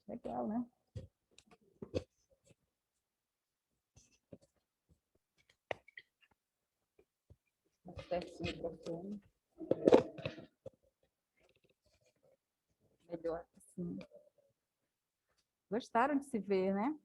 Legal, né? Acerte o microfone. Melhor assim. Gostaram de se ver, né?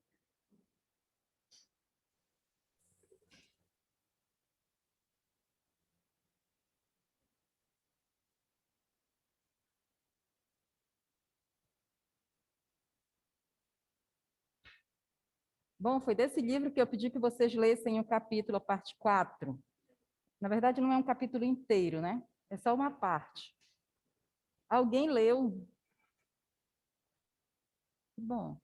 Bom, foi desse livro que eu pedi que vocês lessem o capítulo, a parte 4. Na verdade, não é um capítulo inteiro, né? É só uma parte. Alguém leu? Bom,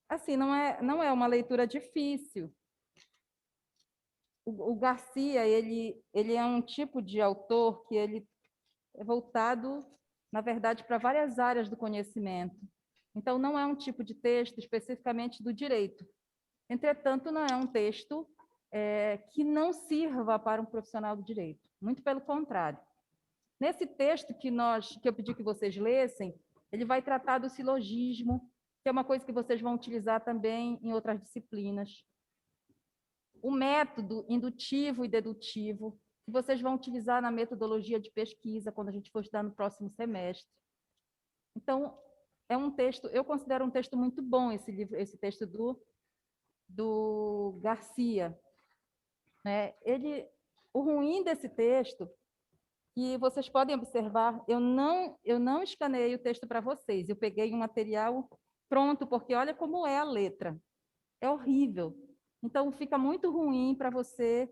assim, não é uma leitura difícil. O Garcia, ele é um tipo de autor que ele é voltado, na verdade, para várias áreas do conhecimento. Então, não é um tipo de texto especificamente do direito. Entretanto, não é um texto que não sirva para um profissional do direito. Muito pelo contrário. Nesse texto que eu pedi que vocês lessem, ele vai tratar do silogismo, que é uma coisa que vocês vão utilizar também em outras disciplinas. O método indutivo e dedutivo, que vocês vão utilizar na metodologia de pesquisa, quando a gente for estudar no próximo semestre. Então, é um texto, eu considero um texto muito bom, esse texto do Garcia. O ruim desse texto, que vocês podem observar, eu não escaneei o texto para vocês, eu peguei um material pronto, porque olha como é a letra. É horrível. Então, fica muito ruim para você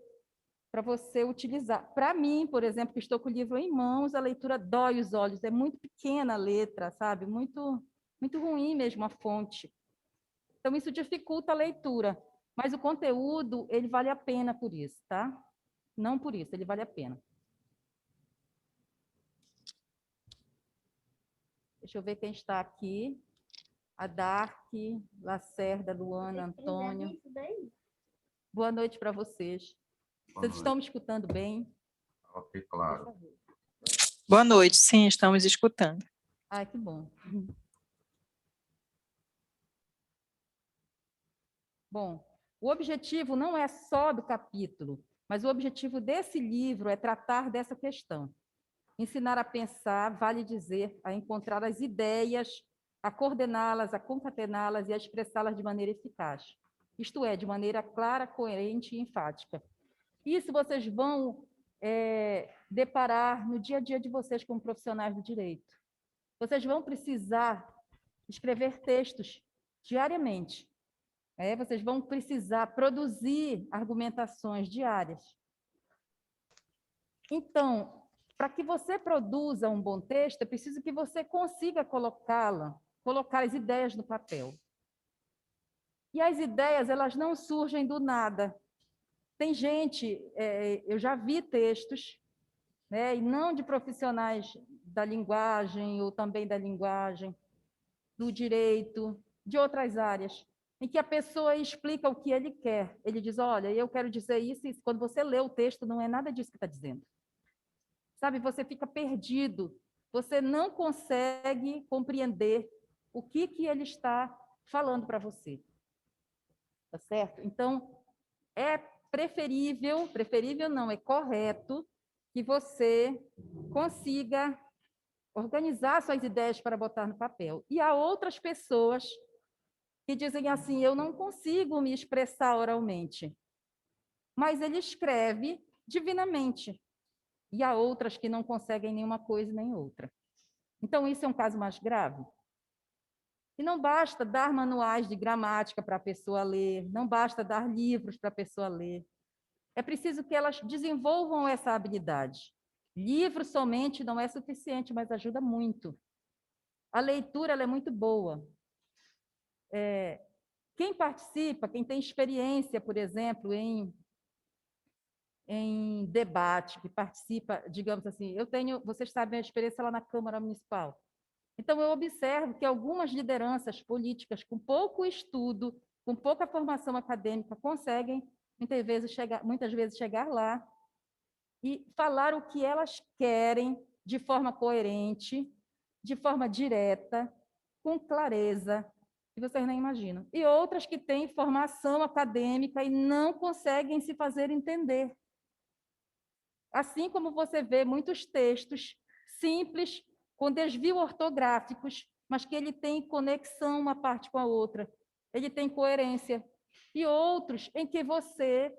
utilizar. Para mim, por exemplo, que estou com o livro em mãos, a leitura dói os olhos, é muito pequena a letra, sabe? Muito ruim mesmo a fonte. Então, isso dificulta a leitura. Mas o conteúdo, ele vale a pena por isso, tá? Não por isso, ele vale a pena. Deixa eu ver quem está aqui. A Dark, Lacerda, Luana, Antônio. Boa noite para vocês. Vocês estão me escutando bem? Ok, claro. Boa noite, sim, estamos escutando. Ai, que bom. Bom, o objetivo não é só do capítulo, mas o objetivo desse livro é tratar dessa questão. Ensinar a pensar, vale dizer, a encontrar as ideias, a coordená-las, a concatená-las e a expressá-las de maneira eficaz. Isto é, de maneira clara, coerente e enfática. Isso vocês vão deparar no dia a dia de vocês como profissionais do direito. Vocês vão precisar escrever textos diariamente. Vocês vão precisar produzir argumentações diárias. Então, para que você produza um bom texto, é preciso que você consiga colocar as ideias no papel. E as ideias, elas não surgem do nada. Tem gente, eu já vi textos, e não de profissionais da linguagem, ou também da linguagem, do direito, de outras áreas, em que a pessoa explica o que ele quer. Ele diz, olha, eu quero dizer isso, e quando você lê o texto, não é nada disso que está dizendo. Sabe, você fica perdido, você não consegue compreender o que ele está falando para você. Tá certo? Então, é preferível não, é correto que você consiga organizar suas ideias para botar no papel. E há outras pessoas que dizem assim, eu não consigo me expressar oralmente, mas ele escreve divinamente. E há outras que não conseguem nenhuma coisa nem outra. Então, isso é um caso mais grave. E não basta dar manuais de gramática para a pessoa ler, não basta dar livros para a pessoa ler. É preciso que elas desenvolvam essa habilidade. Livro somente não é suficiente, mas ajuda muito. A leitura ela é muito boa. Quem participa, quem tem experiência, por exemplo, em debate, que participa, digamos assim, vocês sabem a experiência lá na Câmara Municipal. Então, eu observo que algumas lideranças políticas com pouco estudo, com pouca formação acadêmica, conseguem, muitas vezes chegar lá e falar o que elas querem de forma coerente, de forma direta, com clareza, que vocês nem imaginam. E outras que têm formação acadêmica e não conseguem se fazer entender. Assim como você vê muitos textos simples, com desvio ortográficos, mas que ele tem conexão uma parte com a outra, ele tem coerência. E outros em que você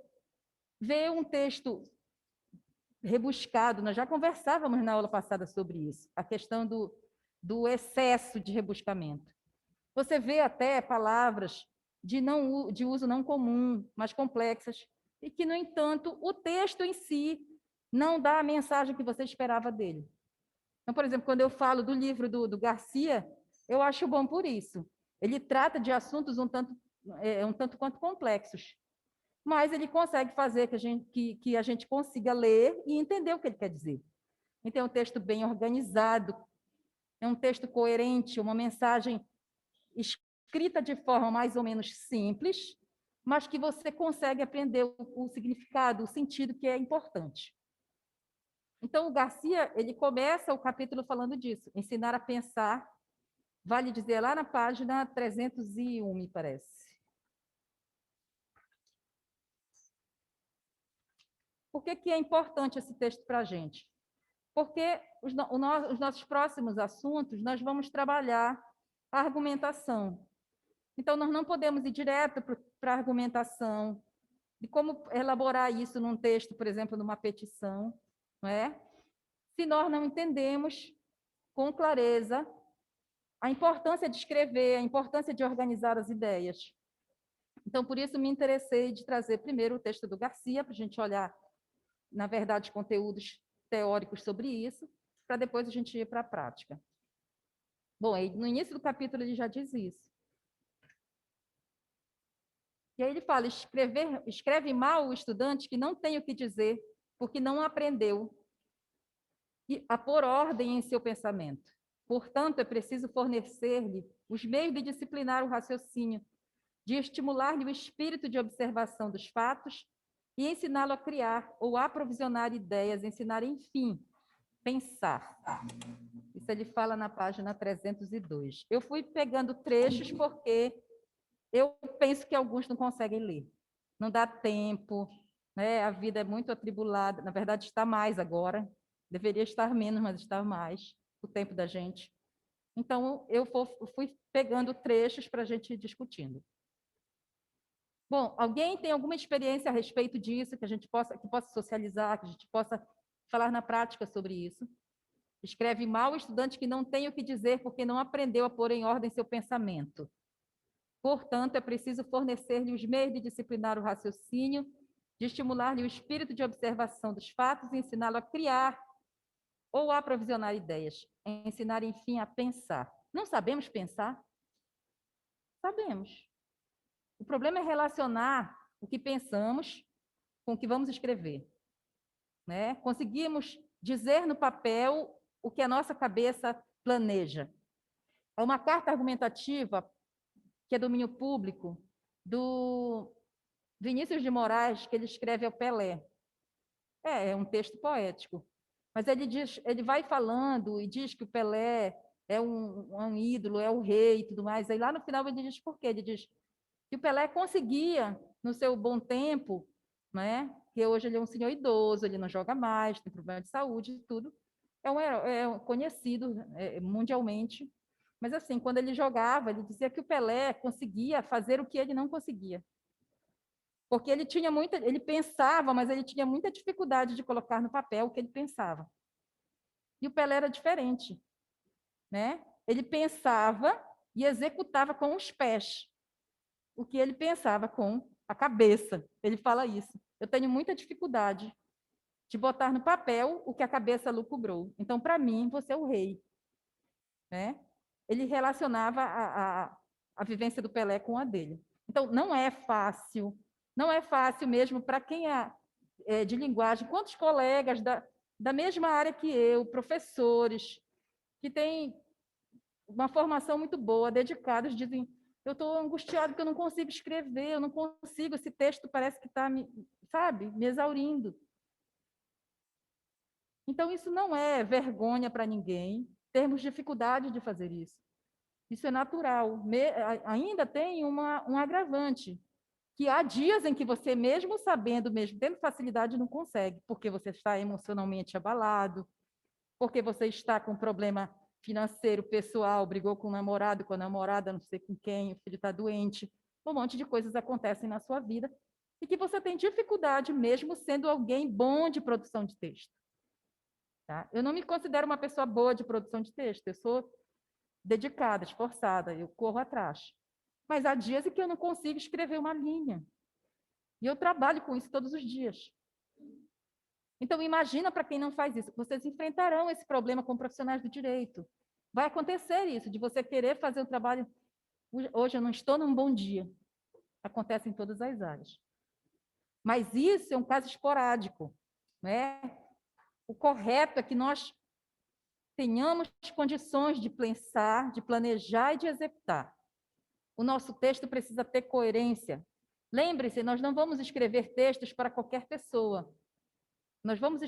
vê um texto rebuscado, nós já conversávamos na aula passada sobre isso, a questão do excesso de rebuscamento. Você vê até palavras de uso não comum, mais complexas, e que, no entanto, o texto em si não dá a mensagem que você esperava dele. Então, por exemplo, quando eu falo do livro do Garcia, eu acho bom por isso. Ele trata de assuntos um tanto quanto complexos, mas ele consegue fazer que a gente consiga ler e entender o que ele quer dizer. Então, é um texto bem organizado, é um texto coerente, uma mensagem escrita de forma mais ou menos simples, mas que você consegue aprender o significado, o sentido que é importante. Então, o Garcia, ele começa o capítulo falando disso, ensinar a pensar, vale dizer, lá na página 301, me parece. Por que é importante esse texto para a gente? Porque os nossos próximos assuntos, nós vamos trabalhar a argumentação. Então, nós não podemos ir direto para a argumentação, de como elaborar isso num texto, por exemplo, numa petição, não é? Se nós não entendemos com clareza a importância de escrever, a importância de organizar as ideias. Então, por isso, me interessei de trazer primeiro o texto do Garcia, para a gente olhar, na verdade, conteúdos teóricos sobre isso, para depois a gente ir para a prática. Bom, no início do capítulo ele já diz isso. E aí ele fala, escreve mal o estudante que não tem o que dizer, porque não aprendeu a pôr ordem em seu pensamento. Portanto, é preciso fornecer-lhe os meios de disciplinar o raciocínio, de estimular-lhe o espírito de observação dos fatos e ensiná-lo a criar ou aprovisionar ideias, ensinar, enfim, pensar. Isso ele fala na página 302. Eu fui pegando trechos porque eu penso que alguns não conseguem ler. Não dá tempo, né? A vida é muito atribulada. Na verdade, está mais agora. Deveria estar menos, mas está mais o tempo da gente. Então, eu fui pegando trechos para a gente ir discutindo. Bom, alguém tem alguma experiência a respeito disso, que possa socializar, que a gente possa falar na prática sobre isso? Escreve mal o estudante que não tem o que dizer porque não aprendeu a pôr em ordem seu pensamento. Portanto, é preciso fornecer-lhe os meios de disciplinar o raciocínio, de estimular-lhe o espírito de observação dos fatos e ensiná-lo a criar ou a aprovisionar ideias, ensinar, enfim, a pensar. Não sabemos pensar? Sabemos. O problema é relacionar o que pensamos com o que vamos escrever, né? Conseguimos dizer no papel o que a nossa cabeça planeja. É uma carta argumentativa, que é domínio público, do Vinícius de Moraes, que ele escreve ao Pelé. É um texto poético. Mas ele vai falando e diz que o Pelé é um ídolo, é o rei e tudo mais. Aí lá no final ele diz por quê? Ele diz que o Pelé conseguia, no seu bom tempo, né? Que hoje ele é um senhor idoso, ele não joga mais, tem problema de saúde e tudo. É conhecido mundialmente. Mas, assim, quando ele jogava, ele dizia que o Pelé conseguia fazer o que ele não conseguia. Porque ele pensava, mas ele tinha muita dificuldade de colocar no papel o que ele pensava. E o Pelé era diferente, né? Ele pensava e executava com os pés o que ele pensava com a cabeça. Ele fala isso. Eu tenho muita dificuldade de botar no papel o que a cabeça lucubrou. Então, para mim, você é o rei. Né? Ele relacionava a vivência do Pelé com a dele. Então, não é fácil mesmo para quem é de linguagem. Quantos colegas da mesma área que eu, professores, que têm uma formação muito boa, dedicados, dizem: eu estou angustiado porque eu não consigo escrever, eu não consigo, esse texto parece que está me exaurindo. Então, isso não é vergonha para ninguém, termos dificuldade de fazer isso. Isso é natural. Ainda tem um agravante, que há dias em que você, mesmo sabendo, mesmo tendo facilidade, não consegue, porque você está emocionalmente abalado, porque você está com problema financeiro, pessoal, brigou com o namorado, com a namorada, não sei com quem, o filho está doente, um monte de coisas acontecem na sua vida, e que você tem dificuldade, mesmo sendo alguém bom de produção de texto. Tá? Eu não me considero uma pessoa boa de produção de texto, eu sou dedicada, esforçada, eu corro atrás. Mas há dias em que eu não consigo escrever uma linha. E eu trabalho com isso todos os dias. Então, imagina para quem não faz isso. Vocês enfrentarão esse problema com profissionais do direito. Vai acontecer isso, de você querer fazer o trabalho. Hoje eu não estou num bom dia. Acontece em todas as áreas. Mas isso é um caso esporádico. Né? O correto é que nós tenhamos condições de pensar, de planejar e de executar. O nosso texto precisa ter coerência. Lembre-se, nós não vamos escrever textos para qualquer pessoa. Nós vamos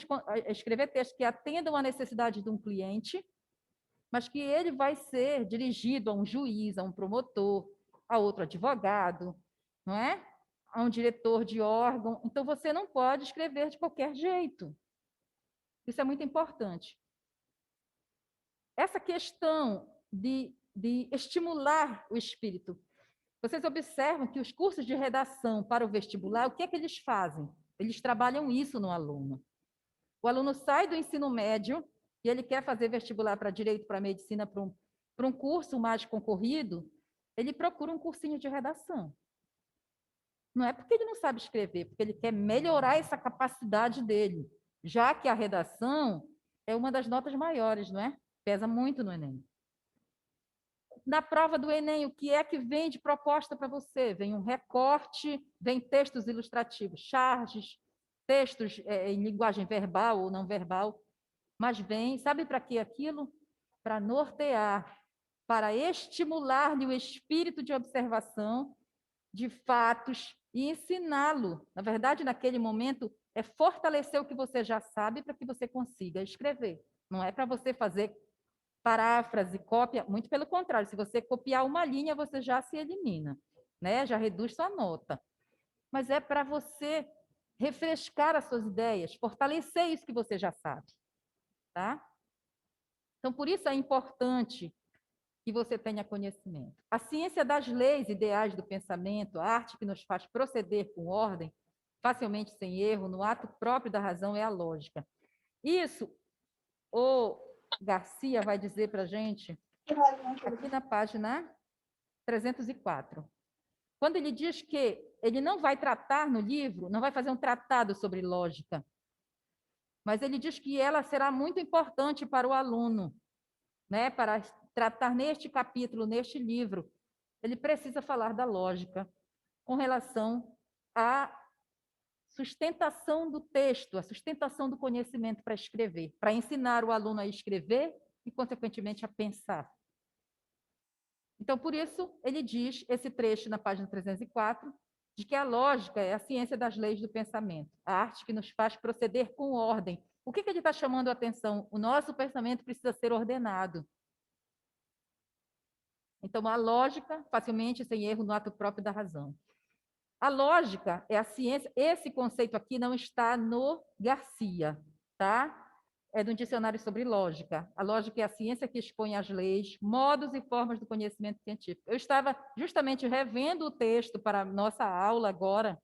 escrever textos que atendam à necessidade de um cliente, mas que ele vai ser dirigido a um juiz, a um promotor, a outro advogado, não é? A um diretor de órgão. Então, você não pode escrever de qualquer jeito. Isso é muito importante. Essa questão de estimular o espírito. Vocês observam que os cursos de redação para o vestibular, o que é que eles fazem? Eles trabalham isso no aluno. O aluno sai do ensino médio e ele quer fazer vestibular para direito, para medicina, para um curso mais concorrido, ele procura um cursinho de redação. Não é porque ele não sabe escrever, porque ele quer melhorar essa capacidade dele, já que a redação é uma das notas maiores, não é? Pesa muito no Enem. Na prova do Enem, o que é que vem de proposta para você? Vem um recorte, vem textos ilustrativos, charges, textos em linguagem verbal ou não verbal, mas vem, sabe para que aquilo? Para nortear, para estimular-lhe o espírito de observação de fatos e ensiná-lo. Na verdade, naquele momento, é fortalecer o que você já sabe para que você consiga escrever. Não é para você fazer paráfrase, cópia, muito pelo contrário, se você copiar uma linha, você já se elimina, né? Já reduz sua nota. Mas é para você refrescar as suas ideias, fortalecer isso que você já sabe, tá? Então, por isso é importante que você tenha conhecimento. A ciência das leis ideais do pensamento, a arte que nos faz proceder com ordem, facilmente sem erro, no ato próprio da razão, é a lógica. Isso, o Garcia vai dizer para a gente, aqui na página 304. Quando ele diz que ele não vai tratar no livro, não vai fazer um tratado sobre lógica, mas ele diz que ela será muito importante para o aluno, né? Para tratar neste capítulo, neste livro, ele precisa falar da lógica com relação à sustentação do texto, a sustentação do conhecimento para escrever, para ensinar o aluno a escrever e, consequentemente, a pensar. Então, por isso, ele diz, esse trecho na página 304, de que a lógica é a ciência das leis do pensamento, a arte que nos faz proceder com ordem. O que ele está chamando a atenção? O nosso pensamento precisa ser ordenado. Então, a lógica, facilmente, sem erro, no ato próprio da razão. A lógica é a ciência, esse conceito aqui não está no Garcia, tá? É do dicionário sobre lógica. A lógica é a ciência que expõe as leis, modos e formas do conhecimento científico. Eu estava justamente revendo o texto para a nossa aula agora,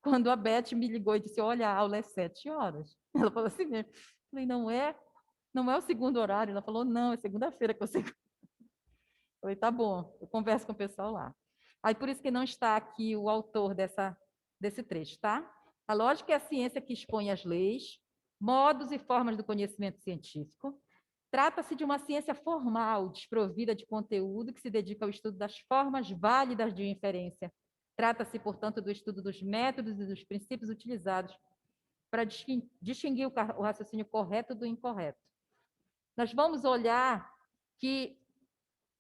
quando a Beth me ligou e disse, olha, a aula é 7h. Ela falou assim mesmo. Eu falei, não é o segundo horário. Ela falou, não, é segunda-feira que eu sei. Eu falei, tá bom, eu converso com o pessoal lá. Aí por isso que não está aqui o autor desse trecho, tá? A lógica é a ciência que expõe as leis, modos e formas do conhecimento científico. Trata-se de uma ciência formal, desprovida de conteúdo, que se dedica ao estudo das formas válidas de inferência. Trata-se, portanto, do estudo dos métodos e dos princípios utilizados para distinguir o raciocínio correto do incorreto. Nós vamos olhar que,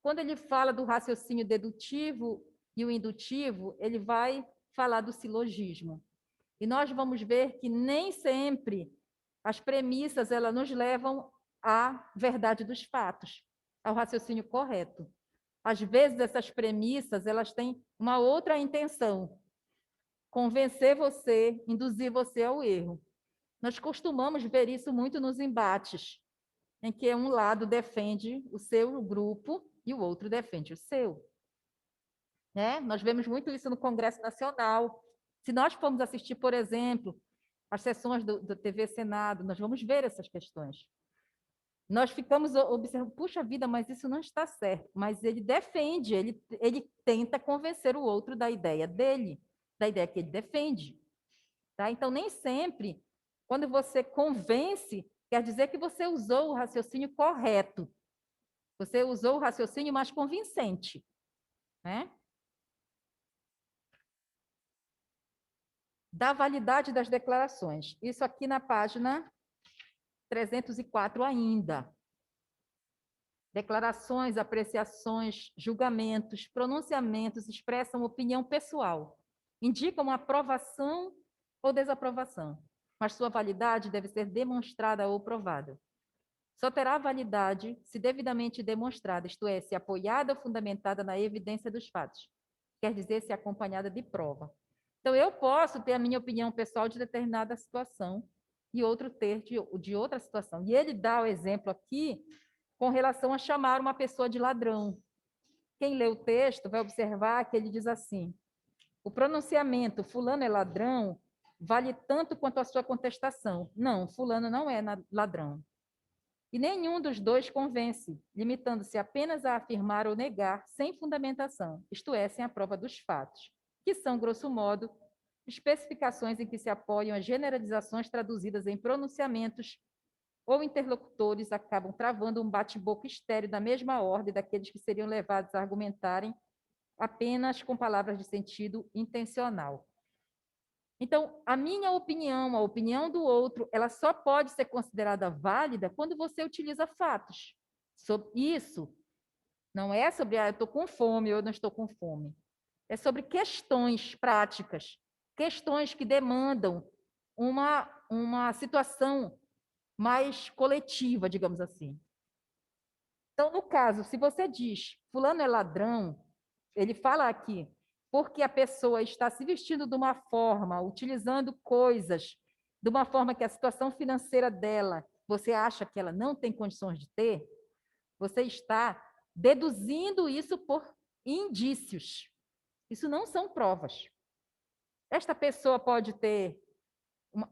quando ele fala do raciocínio dedutivo e o indutivo, ele vai falar do silogismo. E nós vamos ver que nem sempre as premissas nos levam à verdade dos fatos, ao raciocínio correto. Às vezes, essas premissas, elas têm uma outra intenção, convencer você, induzir você ao erro. Nós costumamos ver isso muito nos embates, em que um lado defende o seu grupo e o outro defende o seu. Né? Nós vemos muito isso no Congresso Nacional. Se nós formos assistir, por exemplo, as sessões do TV Senado, nós vamos ver essas questões. Nós ficamos observando, puxa vida, mas isso não está certo. Mas ele defende, ele tenta convencer o outro da ideia dele, da ideia que ele defende. Tá? Então, nem sempre, quando você convence, quer dizer que você usou o raciocínio correto. Você usou o raciocínio mais convincente. Né? Da validade das declarações. Isso aqui na página 304 ainda. Declarações, apreciações, julgamentos, pronunciamentos expressam opinião pessoal, indicam aprovação ou desaprovação, mas sua validade deve ser demonstrada ou provada. Só terá validade se devidamente demonstrada, isto é, se apoiada ou fundamentada na evidência dos fatos, quer dizer, se acompanhada de prova. Então, eu posso ter a minha opinião pessoal de determinada situação e outro ter de outra situação. E ele dá o exemplo aqui com relação a chamar uma pessoa de ladrão. Quem lê o texto vai observar que ele diz assim: o pronunciamento fulano é ladrão vale tanto quanto a sua contestação. Não, fulano não é ladrão. E nenhum dos dois convence, limitando-se apenas a afirmar ou negar sem fundamentação, isto é, sem a prova dos fatos, que são, grosso modo, especificações em que se apoiam as generalizações traduzidas em pronunciamentos ou interlocutores acabam travando um bate-boca estéril da mesma ordem daqueles que seriam levados a argumentarem apenas com palavras de sentido intencional. Então, a minha opinião, a opinião do outro, ela só pode ser considerada válida quando você utiliza fatos. Isso não é sobre, eu estou com fome ou eu não estou com fome. É sobre questões práticas, questões que demandam uma situação mais coletiva, digamos assim. Então, no caso, se você diz, fulano é ladrão, ele fala aqui, porque a pessoa está se vestindo de uma forma, utilizando coisas, de uma forma que a situação financeira dela, você acha que ela não tem condições de ter, você está deduzindo isso por indícios. Isso não são provas. Esta pessoa pode ter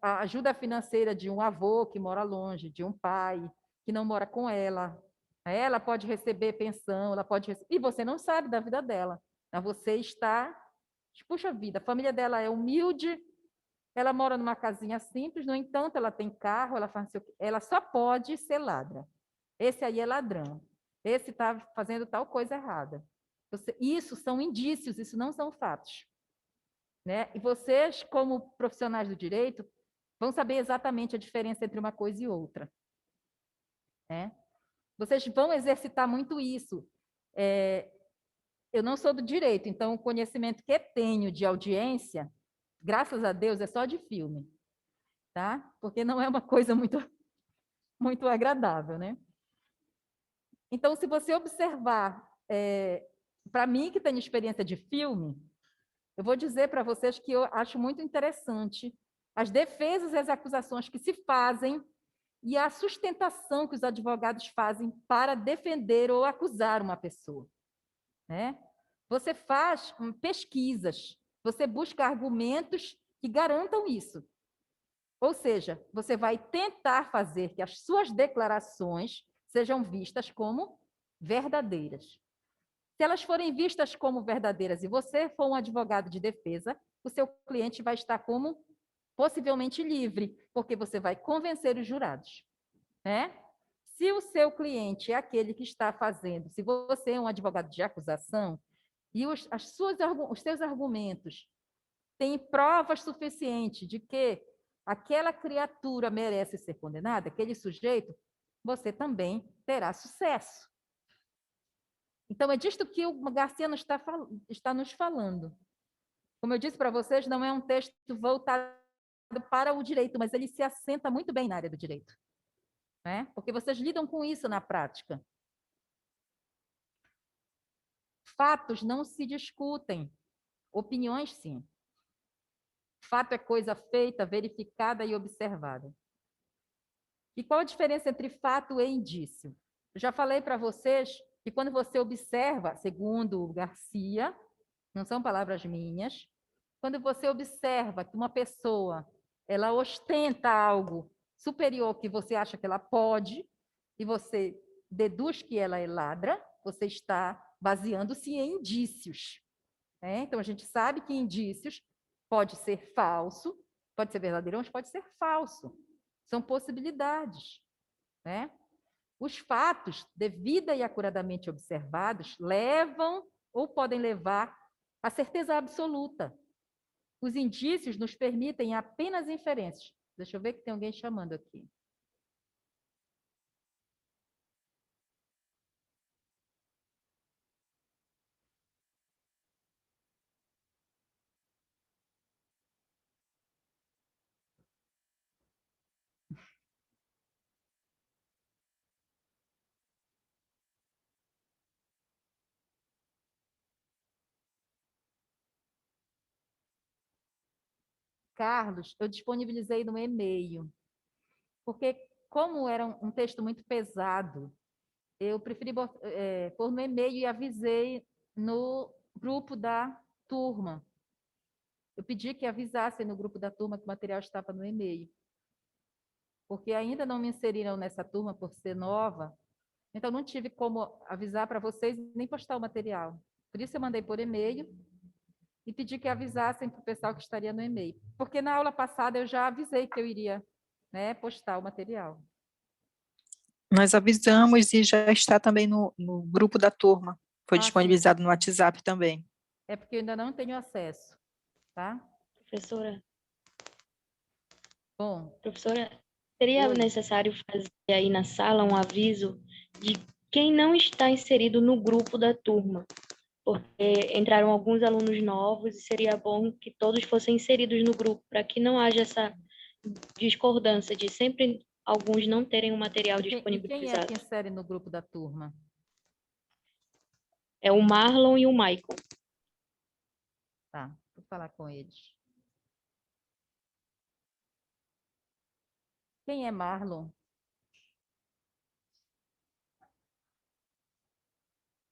a ajuda financeira de um avô que mora longe, de um pai que não mora com ela. Ela pode receber pensão, ela pode e você não sabe da vida dela. Mas você está, puxa vida, a família dela é humilde, ela mora numa casinha simples, no entanto, ela tem carro, ela só pode ser ladra. Esse aí é ladrão. Esse está fazendo tal coisa errada. Isso são indícios, isso não são fatos. Né? E vocês, como profissionais do direito, vão saber exatamente a diferença entre uma coisa e outra. Né? Vocês vão exercitar muito isso. Eu não sou do direito, então o conhecimento que tenho de audiência, graças a Deus, é só de filme. Tá? Porque não é uma coisa muito agradável. Né? Então, se você observar, para mim, que tenho experiência de filme, eu vou dizer para vocês que eu acho muito interessante as defesas e as acusações que se fazem e a sustentação que os advogados fazem para defender ou acusar uma pessoa. Né? Você faz pesquisas, você busca argumentos que garantam isso. Ou seja, você vai tentar fazer que as suas declarações sejam vistas como verdadeiras. Se elas forem vistas como verdadeiras e você for um advogado de defesa, o seu cliente vai estar como possivelmente livre, porque você vai convencer os jurados. Né? Se o seu cliente é aquele que está fazendo, se você é um advogado de acusação e os seus argumentos têm provas suficientes de que aquela criatura merece ser condenada, aquele sujeito, você também terá sucesso. Então, é disto que o Garcia está nos falando. Como eu disse para vocês, não é um texto voltado para o direito, mas ele se assenta muito bem na área do direito. Né? Porque vocês lidam com isso na prática. fatos não se discutem, opiniões sim. Fato é coisa feita, verificada e observada. E qual a diferença entre fato e indício? Eu já falei para vocês que quando você observa, segundo Garcia, não são palavras minhas, quando você observa que uma pessoa ela ostenta algo superior que você acha que ela pode, e você deduz que ela é ladra, você está baseando-se em indícios. Né? Então, a gente sabe que indícios pode ser falso, pode ser verdadeiro, mas pode ser falso. São possibilidades. Né? Os fatos, devida e acuradamente observados, levam ou podem levar à certeza absoluta. Os indícios nos permitem apenas inferências. Deixa eu ver que tem alguém chamando aqui. Carlos, eu disponibilizei no e-mail, porque como era um texto muito pesado, eu preferi pôr no e-mail e avisei no grupo da turma. Eu pedi que avisassem no grupo da turma que o material estava no e-mail, porque ainda não me inseriram nessa turma por ser nova, então não tive como avisar para vocês nem postar o material. Por isso eu mandei por e-mail e pedi que avisassem para o pessoal que estaria no e-mail, porque na aula passada eu já avisei que eu iria, né, postar o material. Nós avisamos e já está também no grupo da turma. Foi Sim. disponibilizado no WhatsApp também. É porque eu ainda não tenho acesso, tá? Professora, Bom, seria oi. necessário fazer aí na sala um aviso de quem não está inserido no grupo da turma, porque entraram alguns alunos novos e seria bom que todos fossem inseridos no grupo, para que não haja essa discordância de sempre alguns não terem o material E quem é disponibilizado. que insere no grupo da turma? É o Marlon e o Maicon. Tá, vou falar com eles. Quem é Marlon?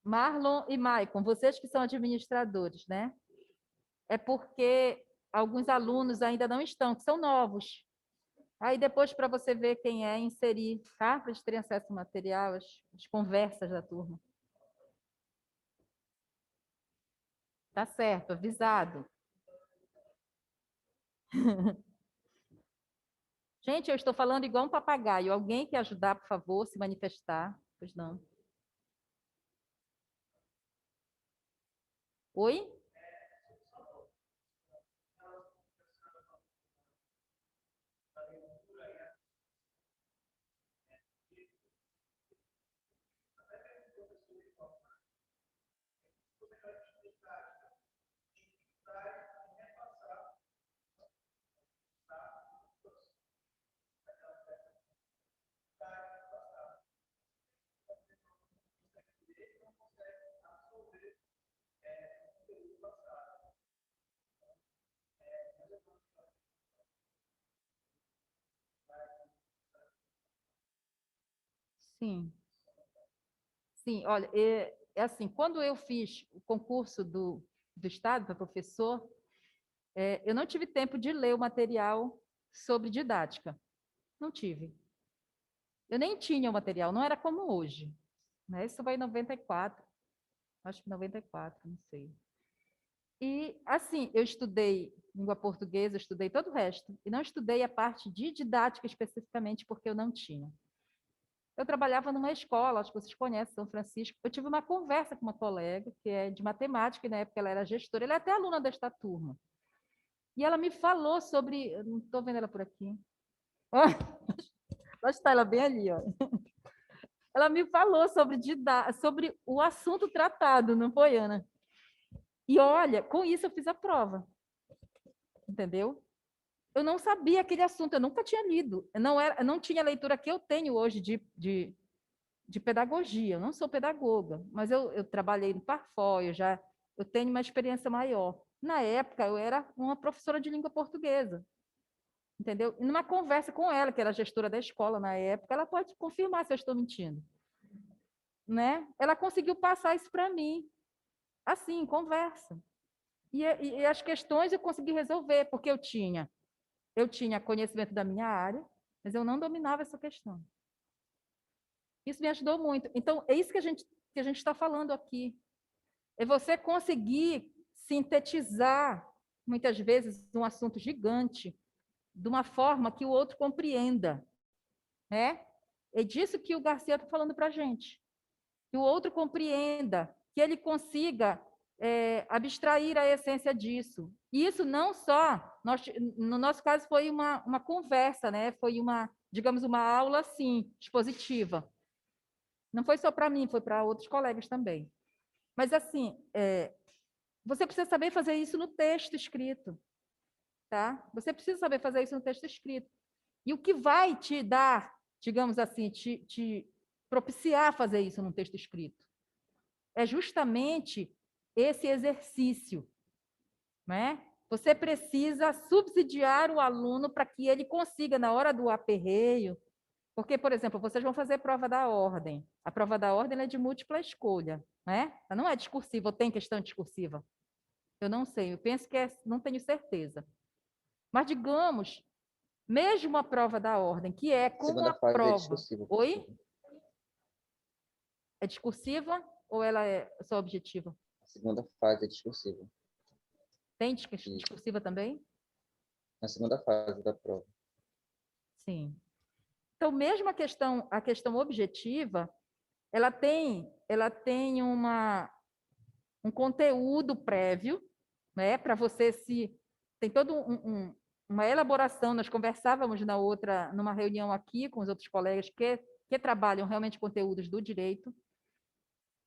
Marlon e Maicon, vocês que são administradores, né? É porque alguns alunos ainda não estão, que são novos. Aí depois, para você ver quem é, inserir, tá? Para eles terem acesso ao material, as conversas da turma. Tá certo, avisado. Gente, eu estou falando igual um papagaio. Alguém quer ajudar, por favor, se manifestar? Pois não. Oi? Sim. Sim, olha, é assim, quando eu fiz o concurso do Estado para professor, eu não tive tempo de ler o material sobre didática. Não tive. Eu nem tinha o material, não era como hoje. Né? Isso foi em 94, acho que 94, não sei. E, assim, eu estudei língua portuguesa, eu estudei todo o resto, e não estudei a parte de didática especificamente, porque eu não tinha. Eu trabalhava numa escola, acho que vocês conhecem, São Francisco. Eu tive uma conversa com uma colega, que é de matemática, e na época ela era gestora, ela é até aluna desta turma. E ela me falou sobre. Eu não estou vendo ela por aqui. Oh, lá está ela bem ali, ó. Ela me falou sobre o assunto tratado, não foi, Ana? E olha, com isso eu fiz a prova. Entendeu? Eu não sabia aquele assunto, eu nunca tinha lido. Eu não tinha a leitura que eu tenho hoje de de pedagogia. Eu não sou pedagoga, mas eu trabalhei no Parfó, eu tenho uma experiência maior. Na época, eu era uma professora de língua portuguesa, entendeu? E numa conversa com ela, que era gestora da escola na época, ela pode confirmar se eu estou mentindo, né? Ela conseguiu passar isso para mim, assim, em conversa. E as questões eu consegui resolver, porque eu tinha conhecimento da minha área, mas eu não dominava essa questão. Isso me ajudou muito. Então, é isso que a gente está falando aqui. É você conseguir sintetizar, muitas vezes, um assunto gigante, de uma forma que o outro compreenda. Né? É disso que o Garcia está falando para a gente. Que o outro compreenda, que ele consiga abstrair a essência disso. E isso não só, no nosso caso, foi uma conversa, né? Foi digamos, uma aula, assim, expositiva. Não foi só para mim, foi para outros colegas também. Mas, assim, você precisa saber fazer isso no texto escrito. Tá? Você precisa saber fazer isso no texto escrito. E o que vai te dar, digamos assim, te propiciar fazer isso no texto escrito? É justamente esse exercício. Né? Você precisa subsidiar o aluno para que ele consiga, na hora do aperreio, porque, por exemplo, vocês vão fazer prova da ordem. A prova da ordem é de múltipla escolha, né? Ela não é discursiva, ou tem questão discursiva? Eu não sei, eu penso que não tenho certeza. Mas, digamos, mesmo a prova da ordem, que é como a prova... É discursiva. Oi? É discursiva ou ela é só objetiva? A segunda fase é discursiva. Tem discursiva também? Na segunda fase da prova. Sim. Então, mesmo a questão objetiva, ela tem um conteúdo prévio, né, para você se... Tem toda uma elaboração, nós conversávamos numa reunião aqui com os outros colegas que trabalham realmente conteúdos do direito,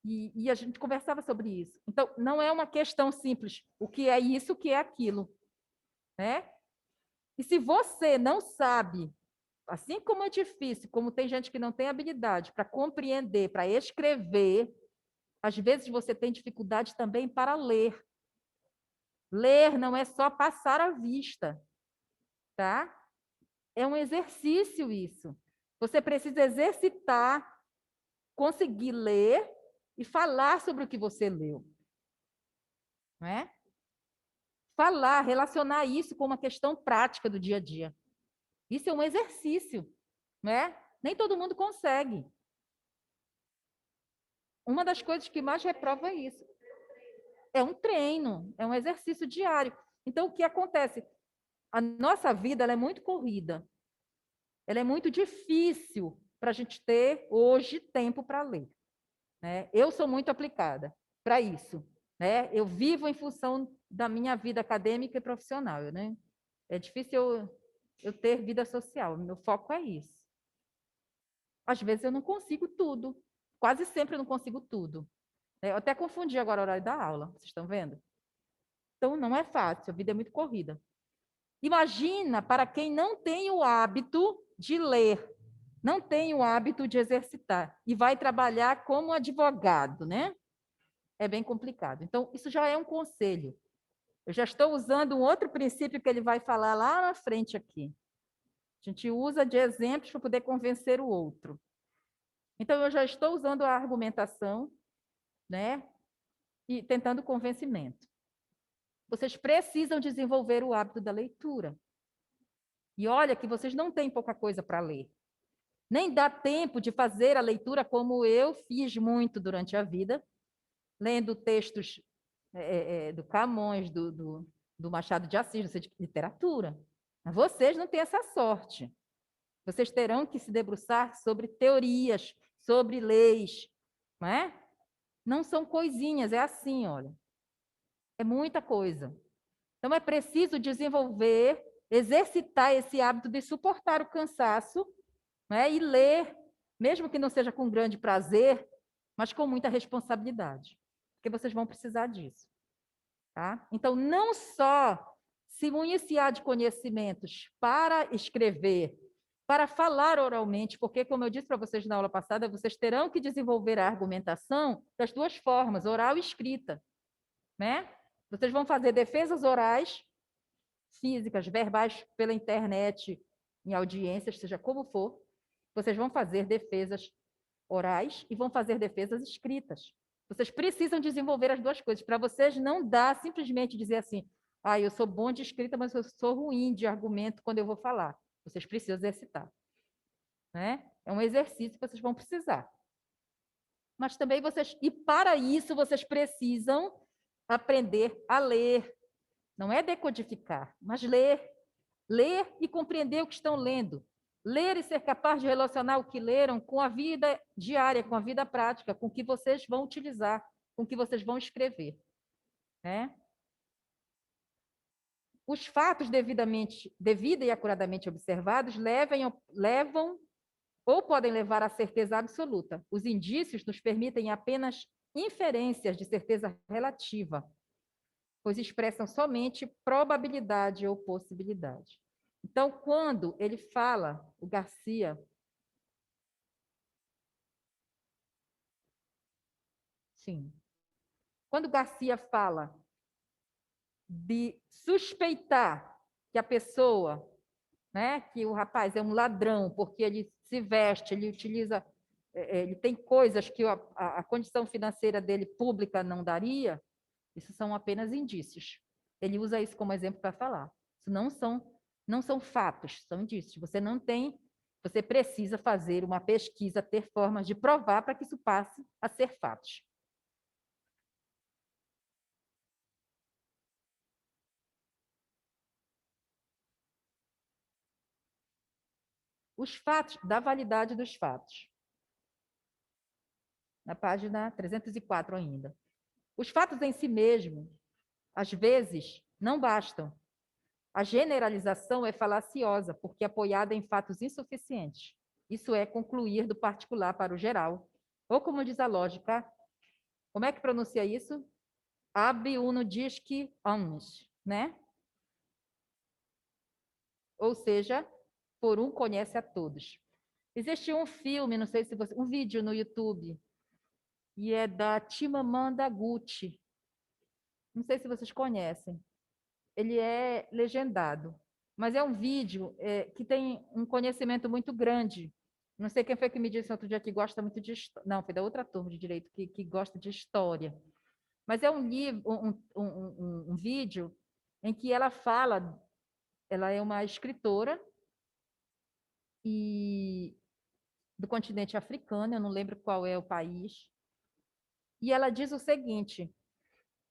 e a gente conversava sobre isso. Então, não é uma questão simples, o que é isso, o que é aquilo. Né? E se você não sabe, assim como é difícil, como tem gente que não tem habilidade para compreender, para escrever, às vezes você tem dificuldade também para ler. Ler não é só passar a vista, tá? É um exercício isso. Você precisa exercitar, conseguir ler e falar sobre o que você leu. Não é? Falar, relacionar isso com uma questão prática do dia a dia. Isso é um exercício, não é? Nem todo mundo consegue. Uma das coisas que mais reprova é isso. É um treino, é um exercício diário. Então, o que acontece? A nossa vida ela é muito corrida. Ela é muito difícil para a gente ter, hoje, tempo para ler. Né? Eu sou muito aplicada para isso. Né? Eu vivo em função da minha vida acadêmica e profissional. Né? É difícil eu ter vida social. Meu foco é isso. Às vezes eu não consigo tudo. Quase sempre eu não consigo tudo. Eu até confundi agora o horário da aula. Vocês estão vendo? Então, não é fácil. A vida é muito corrida. Imagina para quem não tem o hábito de ler, não tem o hábito de exercitar e vai trabalhar como advogado, né? É bem complicado. Então, isso já é um conselho. Eu já estou usando um outro princípio que ele vai falar lá na frente aqui. A gente usa de exemplos para poder convencer o outro. Então, eu já estou usando a argumentação, né? E tentando convencimento. Vocês precisam desenvolver o hábito da leitura. E olha que vocês não têm pouca coisa para ler. Nem dá tempo de fazer a leitura como eu fiz muito durante a vida, lendo textos do Camões, do Machado de Assis, de literatura. Mas vocês não têm essa sorte. Vocês terão que se debruçar sobre teorias, sobre leis. Não é? Não são coisinhas, é assim, olha. É muita coisa. Então, é preciso desenvolver, exercitar esse hábito de suportar o cansaço, né? E ler, mesmo que não seja com grande prazer, mas com muita responsabilidade, porque vocês vão precisar disso. Tá? Então, não só se municiar de conhecimentos para escrever para falar oralmente, porque, como eu disse para vocês na aula passada, vocês terão que desenvolver a argumentação das duas formas, oral e escrita, né? Vocês vão fazer defesas orais, físicas, verbais, pela internet, em audiências, seja como for. Vocês vão fazer defesas orais e vão fazer defesas escritas. Vocês precisam desenvolver as duas coisas. Para vocês não dá simplesmente dizer assim, eu sou bom de escrita, mas eu sou ruim de argumento quando eu vou falar. Vocês precisam exercitar. Né? É um exercício que vocês vão precisar. Mas também e para isso vocês precisam aprender a ler. Não é decodificar, mas ler. Ler e compreender o que estão lendo. Ler e ser capaz de relacionar o que leram com a vida diária, com a vida prática, com o que vocês vão utilizar, com o que vocês vão escrever. Né? Os fatos devida e acuradamente observados levam ou podem levar à certeza absoluta. Os indícios nos permitem apenas inferências de certeza relativa, pois expressam somente probabilidade ou possibilidade. Então, quando ele fala, o Garcia, sim, quando Garcia fala de suspeitar que a pessoa, né, que o rapaz é um ladrão, porque ele se veste, ele utiliza, ele tem coisas que a condição financeira dele pública não daria, isso são apenas indícios. Ele usa isso como exemplo para falar. Isso não são fatos, são indícios. Você precisa fazer uma pesquisa, ter formas de provar para que isso passe a ser fatos. Os fatos, da validade dos fatos. Na página 304 ainda. Os fatos em si mesmos, às vezes, não bastam. A generalização é falaciosa, porque é apoiada em fatos insuficientes. Isso é concluir do particular para o geral. Ou, como diz a lógica, como é que pronuncia isso? Ab uno disque omnes, né? Ou seja, por um conhece a todos. Existe um filme, não sei se você... um vídeo no YouTube, e é da Chimamanda Ngozi. Não sei se vocês conhecem. Ele é legendado, mas é um vídeo que tem um conhecimento muito grande. Não sei quem foi que me disse outro dia que gosta muito de história. Não, foi da outra turma de direito que gosta de história. Mas é um livro, um vídeo em que ela fala, ela é uma escritora e do continente africano, eu não lembro qual é o país, e ela diz o seguinte,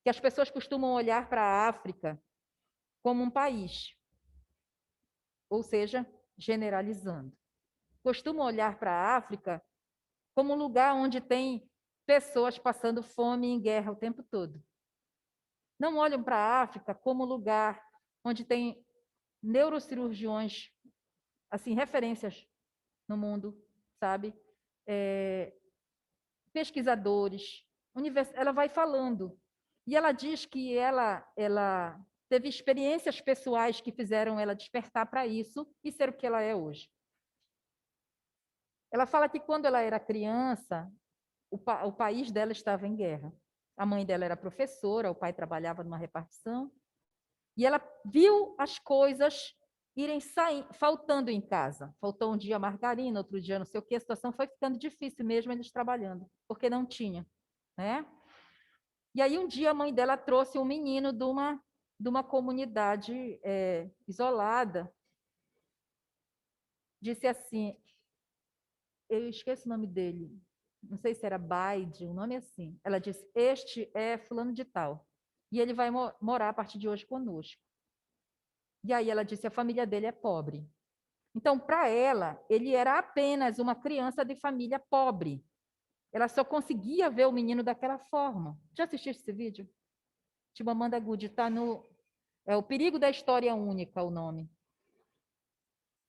que as pessoas costumam olhar para a África como um país, ou seja, generalizando. Costumam olhar para a África como um lugar onde tem pessoas passando fome e em guerra o tempo todo. Não olham para a África como lugar onde tem neurocirurgiões, assim, referências no mundo, sabe? Pesquisadores, ela vai falando. E ela diz que ela teve experiências pessoais que fizeram ela despertar para isso e ser o que ela é hoje. Ela fala que quando ela era criança, o país dela estava em guerra. A mãe dela era professora, o pai trabalhava numa repartição, e ela viu as coisas irem faltando em casa. Faltou um dia margarina, outro dia não sei o quê, a situação foi ficando difícil mesmo eles trabalhando, porque não tinha, né? E aí um dia a mãe dela trouxe um menino de uma comunidade isolada, disse assim, eu esqueço o nome dele, não sei se era Baide, um nome assim. Ela disse, este é fulano de tal, e ele vai morar a partir de hoje conosco. E aí ela disse, a família dele é pobre. Então, para ela, ele era apenas uma criança de família pobre. Ela só conseguia ver o menino daquela forma. Já assististe esse vídeo? Chimamanda Ngozi, está no... É O Perigo da História Única, o nome.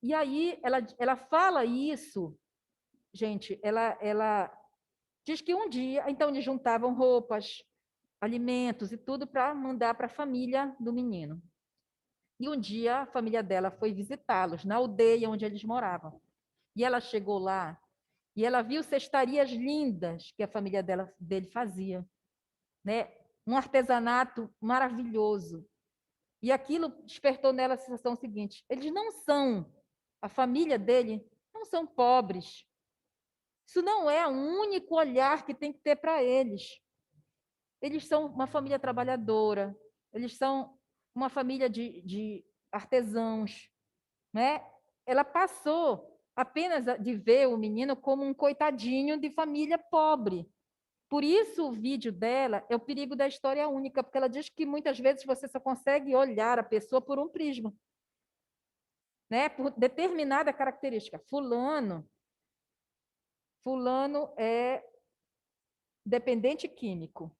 E aí, ela fala isso, gente, ela diz que um dia, então, eles juntavam roupas, alimentos e tudo para mandar para a família do menino. E um dia a família dela foi visitá-los na aldeia onde eles moravam. E ela chegou lá e ela viu cestarias lindas que a família dele fazia, né? Um artesanato maravilhoso. E aquilo despertou nela a sensação seguinte: eles não são, a família dele não são pobres. Isso não é o único olhar que tem que ter para eles. Eles são uma família trabalhadora, eles são uma família de artesãos, né? Ela passou apenas de ver o menino como um coitadinho de família pobre. Por isso o vídeo dela é o perigo da história única, porque ela diz que muitas vezes você só consegue olhar a pessoa por um prisma, né? Por determinada característica. Fulano é dependente químico.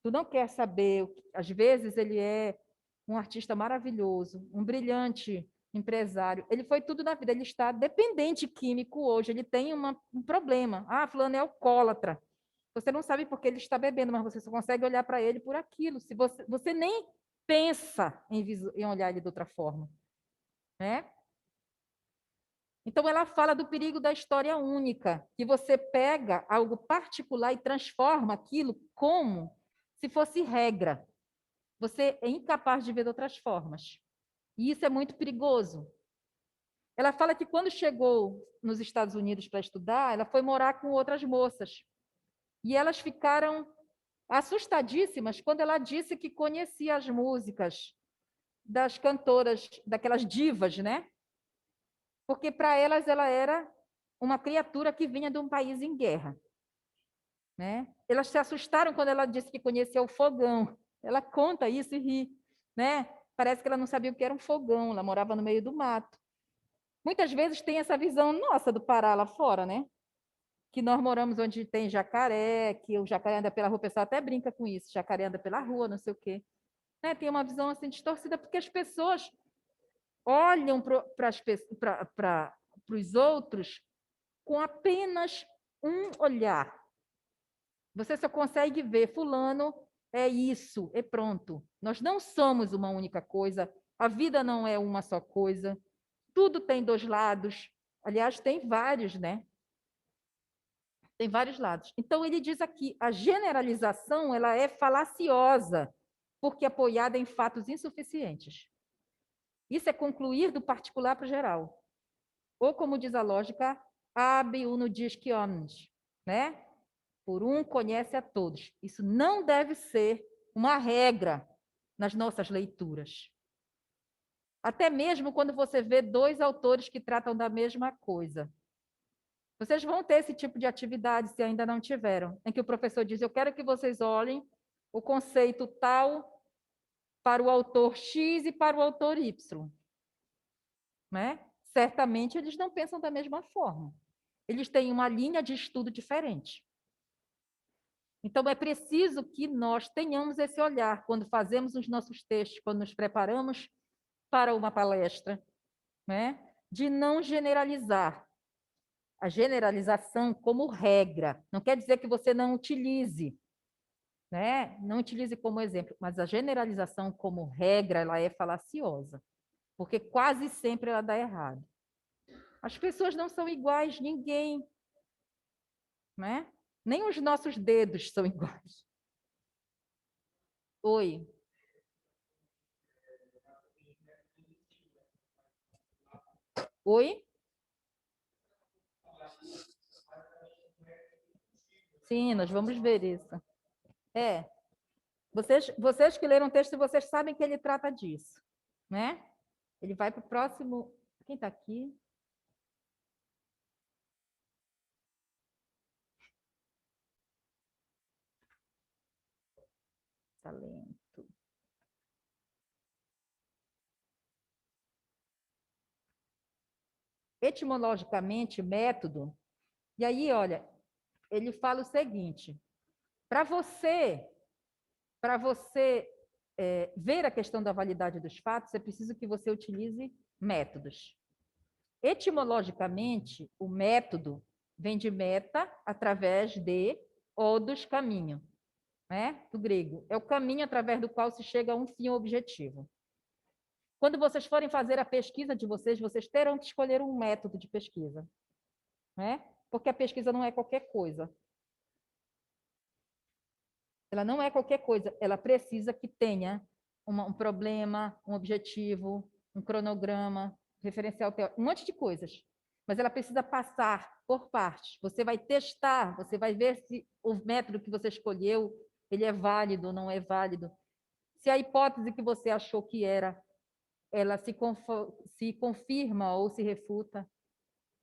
Tu não quer saber, às vezes ele é um artista maravilhoso, um brilhante empresário. Ele foi tudo na vida, ele está dependente químico hoje, ele tem um problema. Ah, fulano é alcoólatra. Você não sabe porque ele está bebendo, mas você só consegue olhar para ele por aquilo. Se você nem pensa em olhar ele de outra forma, né? Então ela fala do perigo da história única, que você pega algo particular e transforma aquilo como se fosse regra. Você é incapaz de ver de outras formas. E isso é muito perigoso. Ela fala que quando chegou nos Estados Unidos para estudar, ela foi morar com outras moças. E elas ficaram assustadíssimas quando ela disse que conhecia as músicas das cantoras, daquelas divas, né? Porque para elas ela era uma criatura que vinha de um país em guerra, né? Elas se assustaram quando ela disse que conhecia o fogão. Ela conta isso e ri, né? Parece que ela não sabia o que era um fogão, ela morava no meio do mato. Muitas vezes tem essa visão nossa do Pará lá fora, né? Que nós moramos onde tem jacaré, que o jacaré anda pela rua, o pessoal até brinca com isso, jacaré anda pela rua, não sei o quê. Né? Tem uma visão assim distorcida, porque as pessoas olham para os outros com apenas um olhar. Você só consegue ver fulano é isso, é pronto. Nós não somos uma única coisa, a vida não é uma só coisa, tudo tem dois lados. Aliás, tem vários, né? Tem vários lados. Então, ele diz aqui, a generalização ela é falaciosa, porque apoiada em fatos insuficientes. Isso é concluir do particular para o geral. Ou, como diz a lógica, ab uno disque omnes, né? Por um conhece a todos. Isso não deve ser uma regra nas nossas leituras. Até mesmo quando você vê dois autores que tratam da mesma coisa. Vocês vão ter esse tipo de atividade, se ainda não tiveram, em que o professor diz: eu quero que vocês olhem o conceito tal para o autor X e para o autor Y. Né? Certamente eles não pensam da mesma forma. Eles têm uma linha de estudo diferente. Então, é preciso que nós tenhamos esse olhar quando fazemos os nossos textos, quando nos preparamos para uma palestra, né? De não generalizar. A generalização como regra. Não quer dizer que você não utilize, né? Não utilize como exemplo, mas a generalização como regra, ela é falaciosa, porque quase sempre ela dá errado. As pessoas não são iguais, ninguém, né? Nem os nossos dedos são iguais. Oi. Oi? Sim, nós vamos ver isso. É. Vocês que leram o texto, vocês sabem que ele trata disso, né? Ele vai para o próximo. Quem está aqui? Talento. Etimologicamente, método. E aí, olha, ele fala o seguinte: para você ver a questão da validade dos fatos, é preciso que você utilize métodos. Etimologicamente, o método vem de meta, através de, odos, caminho, né? Do grego. É o caminho através do qual se chega a um fim objetivo. Quando vocês forem fazer a pesquisa de vocês, vocês terão que escolher um método de pesquisa. né? Porque a pesquisa não é qualquer coisa. Ela não é qualquer coisa, ela precisa que tenha um problema, um objetivo, um cronograma, referencial teórico, um monte de coisas. Mas ela precisa passar por partes. Você vai testar, você vai ver se o método que você escolheu, ele é válido ou não é válido. Se a hipótese que você achou que era, ela se confirma ou se refuta.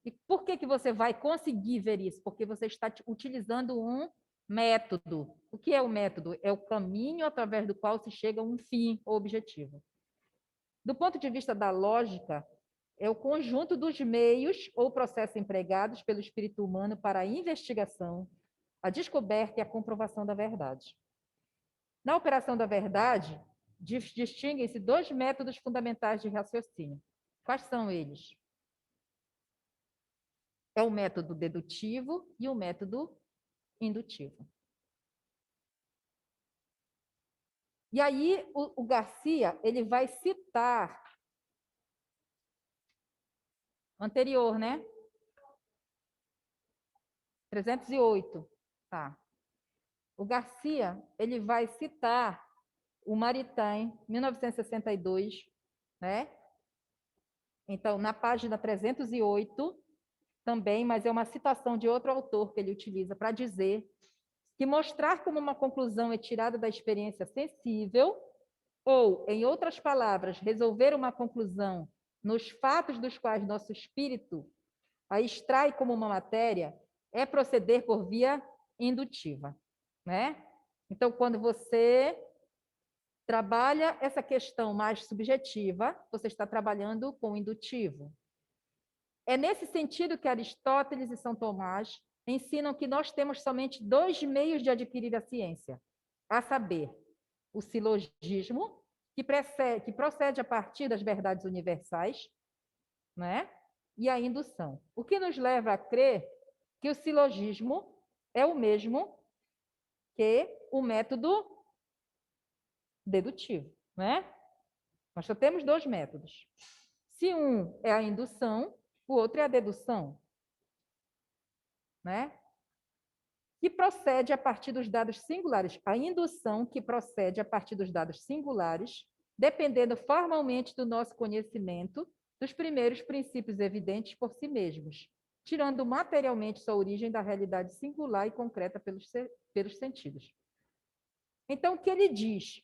E por que você vai conseguir ver isso? Porque você está utilizando um método. O que é o método? É o caminho através do qual se chega a um fim ou objetivo. Do ponto de vista da lógica, é o conjunto dos meios ou processos empregados pelo espírito humano para a investigação, a descoberta e a comprovação da verdade. Na operação da verdade, distinguem-se dois métodos fundamentais de raciocínio. Quais são eles? É o método dedutivo e o método indutivo. E aí o Garcia, ele vai citar anterior, né? 308, tá. O Garcia, ele vai citar o Maritain, 1962, né? Então, na página 308, também, mas é uma citação de outro autor que ele utiliza para dizer que mostrar como uma conclusão é tirada da experiência sensível, ou, em outras palavras, resolver uma conclusão nos fatos dos quais nosso espírito a extrai como uma matéria, é proceder por via indutiva, né? Então, quando você trabalha essa questão mais subjetiva, você está trabalhando com o indutivo. É nesse sentido que Aristóteles e São Tomás ensinam que nós temos somente dois meios de adquirir a ciência, a saber, o silogismo, que procede a partir das verdades universais, né? E a indução. O que nos leva a crer que o silogismo é o mesmo que o método dedutivo, né? Nós só temos dois métodos. Se um é a indução, o outro é a dedução, né? Que procede a partir dos dados singulares. A indução que procede a partir dos dados singulares, dependendo formalmente do nosso conhecimento dos primeiros princípios evidentes por si mesmos, tirando materialmente sua origem da realidade singular e concreta pelos sentidos. Então, o que ele diz?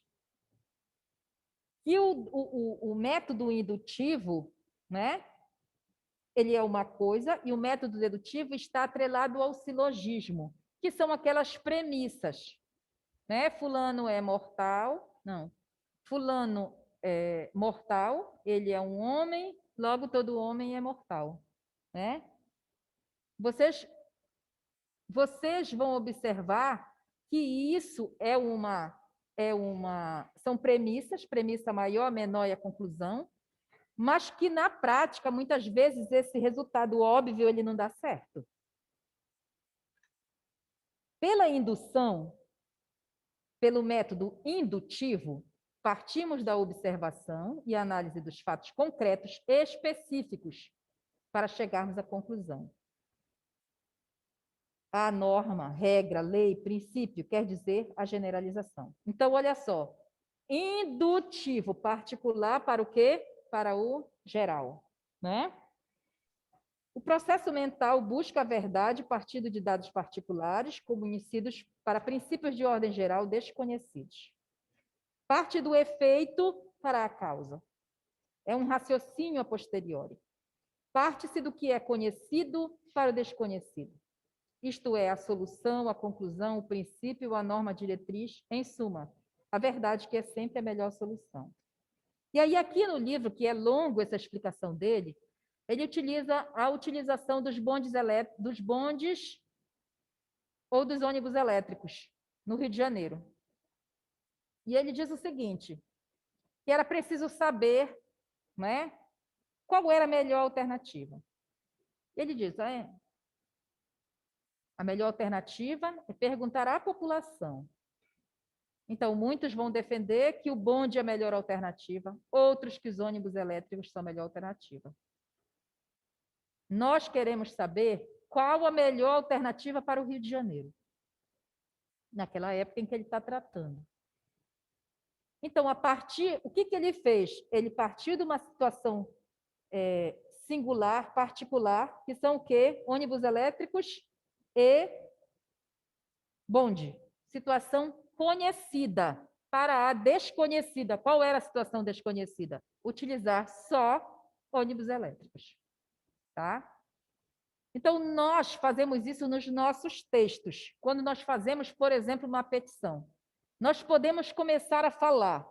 Que o método indutivo, né, ele é uma coisa, e o método dedutivo está atrelado ao silogismo, que são aquelas premissas, né? Fulano é mortal, não. Fulano é mortal, ele é um homem, logo todo homem é mortal, né? Vocês vão observar que isso são premissas, premissa maior, menor e a conclusão, mas que na prática, muitas vezes, esse resultado óbvio ele não dá certo. Pela indução, pelo método indutivo, partimos da observação e análise dos fatos concretos específicos para chegarmos à conclusão. A norma, regra, lei, princípio, quer dizer a generalização. Então, olha só, indutivo particular para o quê? Para o geral, né? O processo mental busca a verdade partindo de dados particulares, conhecidos para princípios de ordem geral desconhecidos. Parte do efeito para a causa. É um raciocínio a posteriori. Parte-se do que é conhecido para o desconhecido. Isto é, a solução, a conclusão, o princípio, a norma diretriz, em suma, a verdade que é sempre a melhor solução. E aí, aqui no livro, que é longo essa explicação dele, ele utiliza a utilização dos bondes ou dos ônibus elétricos no Rio de Janeiro. E ele diz o seguinte, que era preciso saber, né, qual era a melhor alternativa. Ele diz, a melhor alternativa é perguntar à população. Então, muitos vão defender que o bonde é a melhor alternativa, outros que os ônibus elétricos são a melhor alternativa. Nós queremos saber qual a melhor alternativa para o Rio de Janeiro, naquela época em que ele está tratando. Então, o que ele fez? Ele partiu de uma situação singular, particular, que são o quê? Ônibus elétricos e bonde. Situação conhecida para a desconhecida. Qual era a situação desconhecida? Utilizar só ônibus elétricos. Tá? Então, nós fazemos isso nos nossos textos. Quando nós fazemos, por exemplo, uma petição, nós podemos começar a falar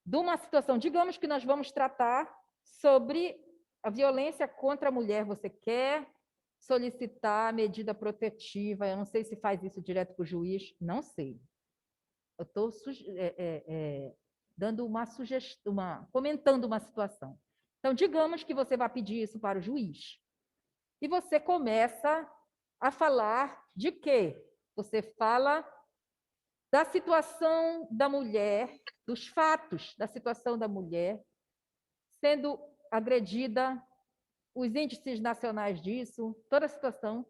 de uma situação. Digamos que nós vamos tratar sobre a violência contra a mulher. Você quer solicitar medida protetiva? Eu não sei se faz isso direto para o juiz, não sei. Eu estou dando uma sugestão, comentando uma situação. Então, digamos que você vai pedir isso para o juiz. E você começa a falar de quê? Você fala da situação da mulher, dos fatos da situação da mulher sendo agredida, os índices nacionais disso, toda a situação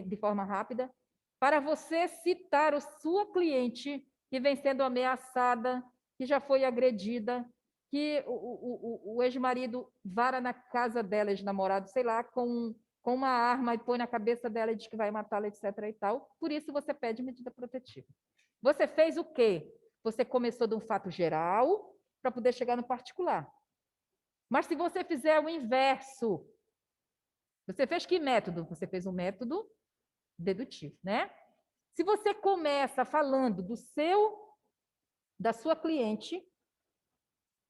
de forma rápida, para você citar a sua cliente que vem sendo ameaçada, que já foi agredida, que o ex-marido vara na casa dela, ex-namorado, sei lá, com uma arma e põe na cabeça dela e diz que vai matá-la, etc. e tal. Por isso você pede medida protetiva. Você fez o quê? Você começou de um fato geral para poder chegar no particular. Mas se você fizer o inverso, você fez que método? Você fez um método dedutivo, né? Se você começa falando da sua cliente,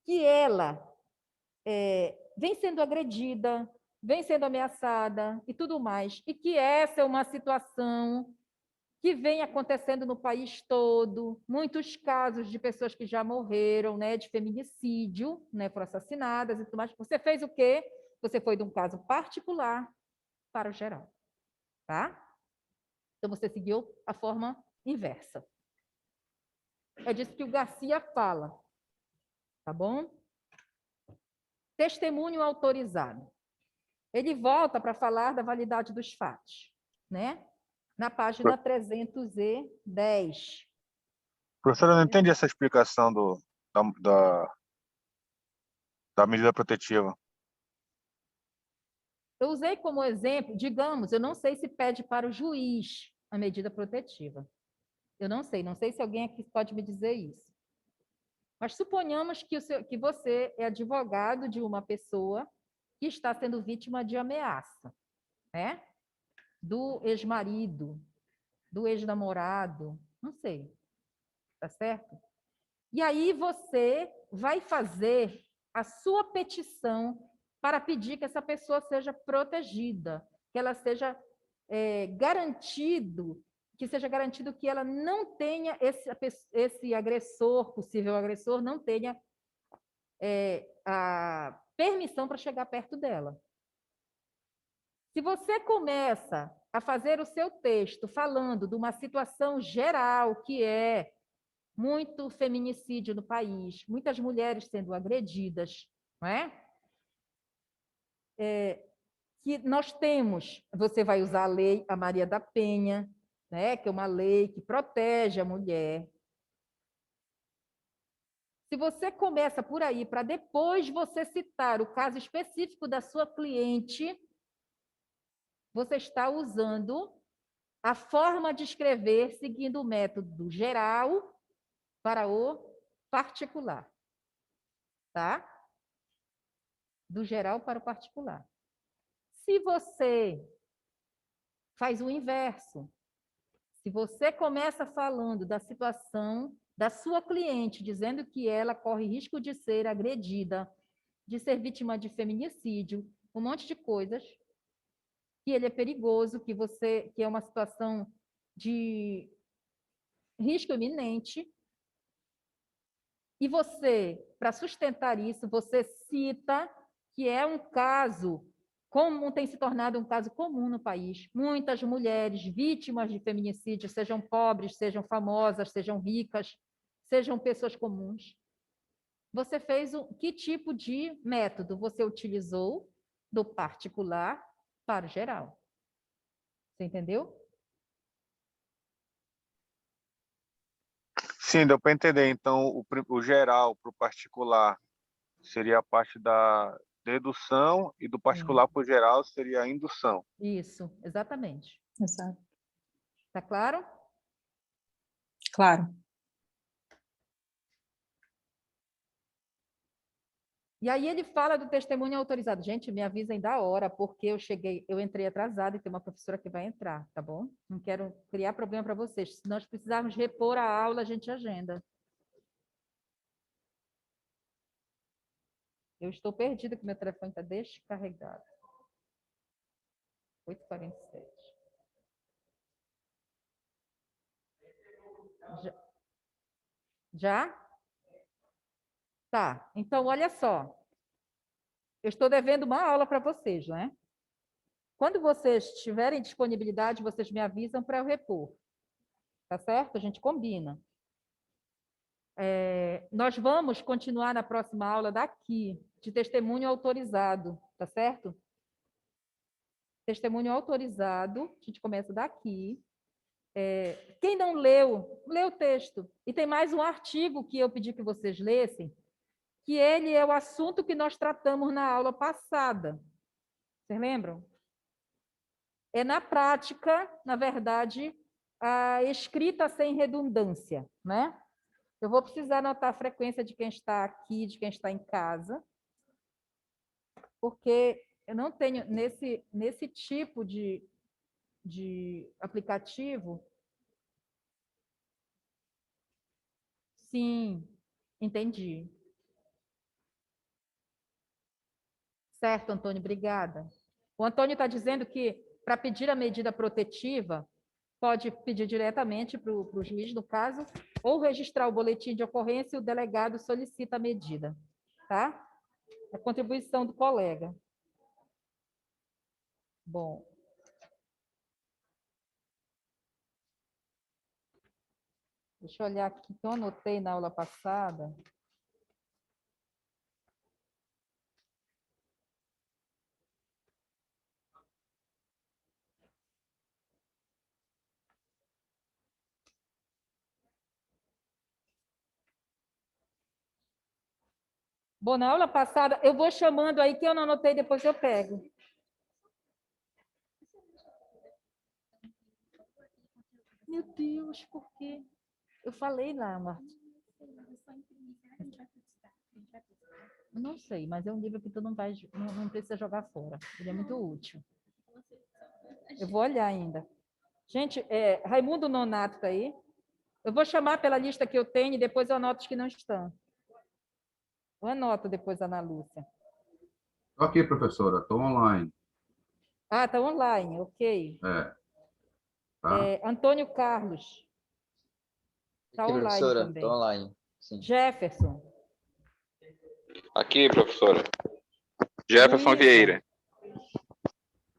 que ela vem sendo agredida, vem sendo ameaçada e tudo mais, e que essa é uma situação que vem acontecendo no país todo, muitos casos de pessoas que já morreram, né, de feminicídio, né, foram assassinadas e tudo mais. Você fez o quê? Você foi de um caso particular para o geral, tá? Então, você seguiu a forma inversa. É disso que o Garcia fala, tá bom? Testemunho autorizado. Ele volta para falar da validade dos fatos, né? Na página 310. Professora, eu não entendi essa explicação da medida protetiva. Eu usei como exemplo, digamos, eu não sei se pede para o juiz a medida protetiva. Eu não sei se alguém aqui pode me dizer isso. Mas suponhamos que você é advogado de uma pessoa que está sendo vítima de ameaça, né? Do ex-marido, do ex-namorado, não sei, tá certo? E aí você vai fazer a sua petição para pedir que essa pessoa seja protegida, que ela seja que seja garantido que ela não tenha esse agressor, possível agressor, não tenha a permissão para chegar perto dela. Se você começa a fazer o seu texto falando de uma situação geral, que é muito feminicídio no país, muitas mulheres sendo agredidas, não é? Que nós temos, você vai usar a lei a Maria da Penha, né, que é uma lei que protege a mulher. Se você começa por aí, para depois você citar o caso específico da sua cliente, você está usando a forma de escrever seguindo o método geral para o particular. Tá? Do geral para o particular. Se você faz o inverso, se você começa falando da situação da sua cliente, dizendo que ela corre risco de ser agredida, de ser vítima de feminicídio, um monte de coisas, que ele é perigoso, que é uma situação de risco iminente, e você, para sustentar isso, você cita que é um caso comum, tem se tornado um caso comum no país. Muitas mulheres vítimas de feminicídio, sejam pobres, sejam famosas, sejam ricas, sejam pessoas comuns. Você fez que tipo de método você utilizou do particular para o geral? Você entendeu? Sim, deu para entender. Então, o geral para o particular seria a parte da dedução e do particular para o geral seria a indução. Isso, exatamente. Exato. Tá claro? Claro. E aí ele fala do testemunho autorizado. Gente, me avisem da hora, porque eu entrei atrasada e tem uma professora que vai entrar, tá bom? Não quero criar problema para vocês. Se nós precisarmos repor a aula, a gente agenda. Eu estou perdida, que meu telefone está descarregado. 8h47. Já? Tá. Então, olha só. Eu estou devendo uma aula para vocês, não é? Quando vocês tiverem disponibilidade, vocês me avisam para eu repor. Tá certo? A gente combina. Nós vamos continuar na próxima aula daqui, de testemunho autorizado, tá certo? Testemunho autorizado, a gente começa daqui. Quem não leu, lê o texto. E tem mais um artigo que eu pedi que vocês lessem, que ele é o assunto que nós tratamos na aula passada. Vocês lembram? É na prática, na verdade, a escrita sem redundância, né? Eu vou precisar anotar a frequência de quem está aqui, de quem está em casa, porque eu não tenho, nesse tipo de aplicativo. Sim, entendi. Certo, Antônio, obrigada. O Antônio está dizendo que, para pedir a medida protetiva, pode pedir diretamente para o juiz, no caso, ou registrar o boletim de ocorrência e o delegado solicita a medida. Tá? A contribuição do colega. Bom. Deixa eu olhar aqui que eu anotei na aula passada. Bom, na aula passada, eu vou chamando aí, que eu não anotei, depois eu pego. Meu Deus, por quê? Eu falei lá, Marta. Não sei, mas é um livro que tu não precisa jogar fora. Ele é muito útil. Eu vou olhar ainda. Gente, Raimundo Nonato está aí. Eu vou chamar pela lista que eu tenho e depois eu anoto os que não estão. Eu anoto depois, Ana Lúcia. Ok, professora, estou online. Ah, está online, ok. Tá? Antônio Carlos. Está Aqui, online professora, também. estou online. Sim. Jefferson. Aqui, professora. Jefferson Luísa. Vieira.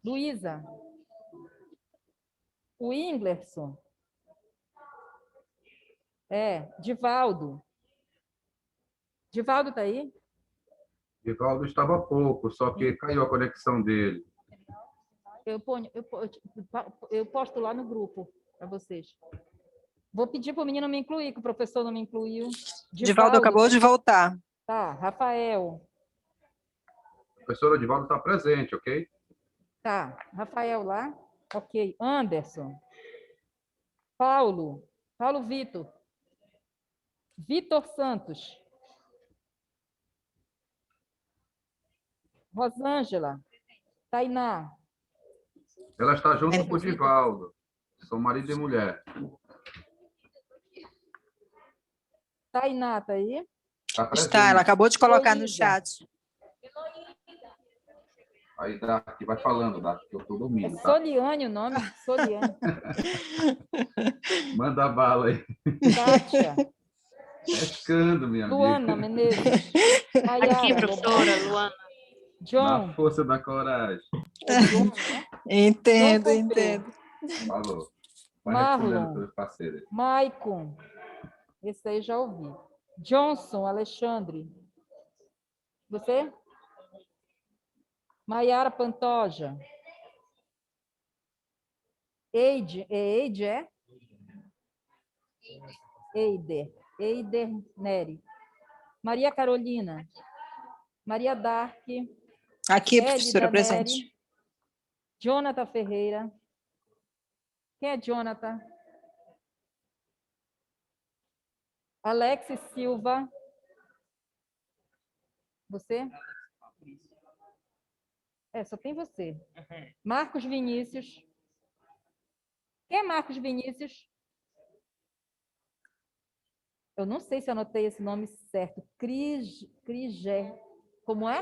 Luísa. O Inglerson. Divaldo. Divaldo está aí? Divaldo estava há pouco, só que caiu a conexão dele. Eu posto lá no grupo para vocês. Vou pedir para o menino me incluir, que o professor não me incluiu. Divaldo acabou de voltar. Tá, Rafael. O professor Divaldo está presente, ok? Tá, Rafael lá. Ok. Anderson. Paulo. Paulo Vitor. Vitor Santos. Rosângela. Tainá. Ela está junto com o Divaldo. São marido e mulher. Tainá está aí? Está presente. Está, ela acabou de colocar no Luísa. chat. Aí, que vai falando, que eu estou É dormindo, tá? Soliane o nome? Soliane. Manda bala aí. Kátia. Pescando, minha Luana amiga. Menezes. Aqui, Maiara. professora, Luana. John. Na força da coragem. É John, né? Entendo, John entendo. Falou. Vai respondendo Marlon. pelos parceiros. Maicon. Esse aí já ouvi. Johnson, Alexandre. Você? Maiara Pantoja. Eide, é? Eider Neri. Maria Carolina. Maria Dark. Aqui, Élida professora, presente. Neri. Jonathan Ferreira. Quem é Jonathan? Alex Silva. Você? Só tem você. Marcos Vinícius. Quem é Marcos Vinícius? Eu não sei se anotei esse nome certo. Criger. Como é?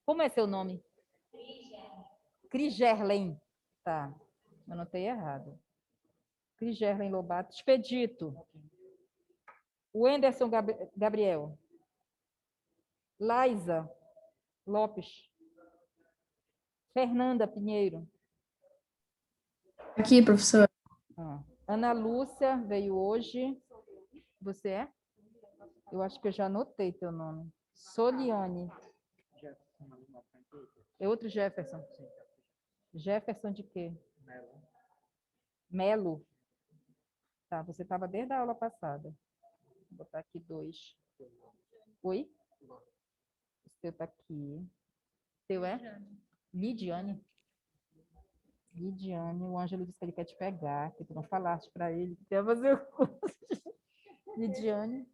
Como é seu nome? Crigerlen. Tá. Anotei errado. Crigerlen Lobato. Expedito. Wenderson Gabriel. Laisa Lopes. Fernanda Pinheiro. Aqui, professor. Ana Lúcia veio hoje. Você é? Eu acho que eu já anotei teu nome. Soliane. É outro Jefferson. Jefferson de quê? Melo. Tá, você estava desde a aula passada. Vou botar aqui 2. Oi? O seu está aqui. O seu é? Lidiane. Lidiane, o Ângelo disse que ele quer te pegar, que tu não falaste para ele que ia fazer o curso. Lidiane.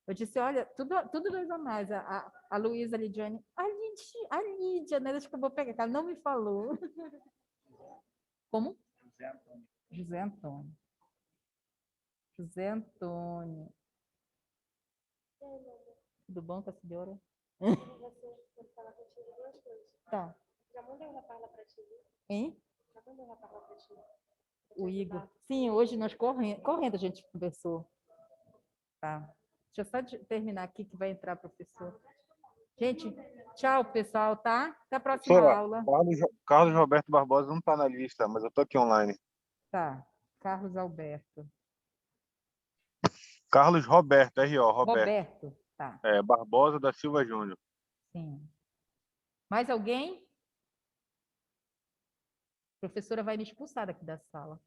Eu disse, olha, tudo 2 a mais. A Luísa, a Lidiane. A Lídia, né? Acho que eu vou pegar, que ela não me falou. Como? José Antônio. José Antônio. Tudo bom com a senhora? Tá. Já mandei uma parla para ti. Hein? Já mandei uma parla para ti. O Igor. Sim, hoje nós correndo a gente conversou. Tá. Deixa eu só terminar aqui que vai entrar professor. Gente, tchau, pessoal, tá? Até a próxima Professora, aula. Carlos Roberto Barbosa não está na lista, mas eu estou aqui online. Tá. Carlos Alberto. Carlos Roberto, R.O. Roberto. Tá. Barbosa da Silva Júnior. Sim. Mais alguém? A professora vai me expulsar daqui da sala.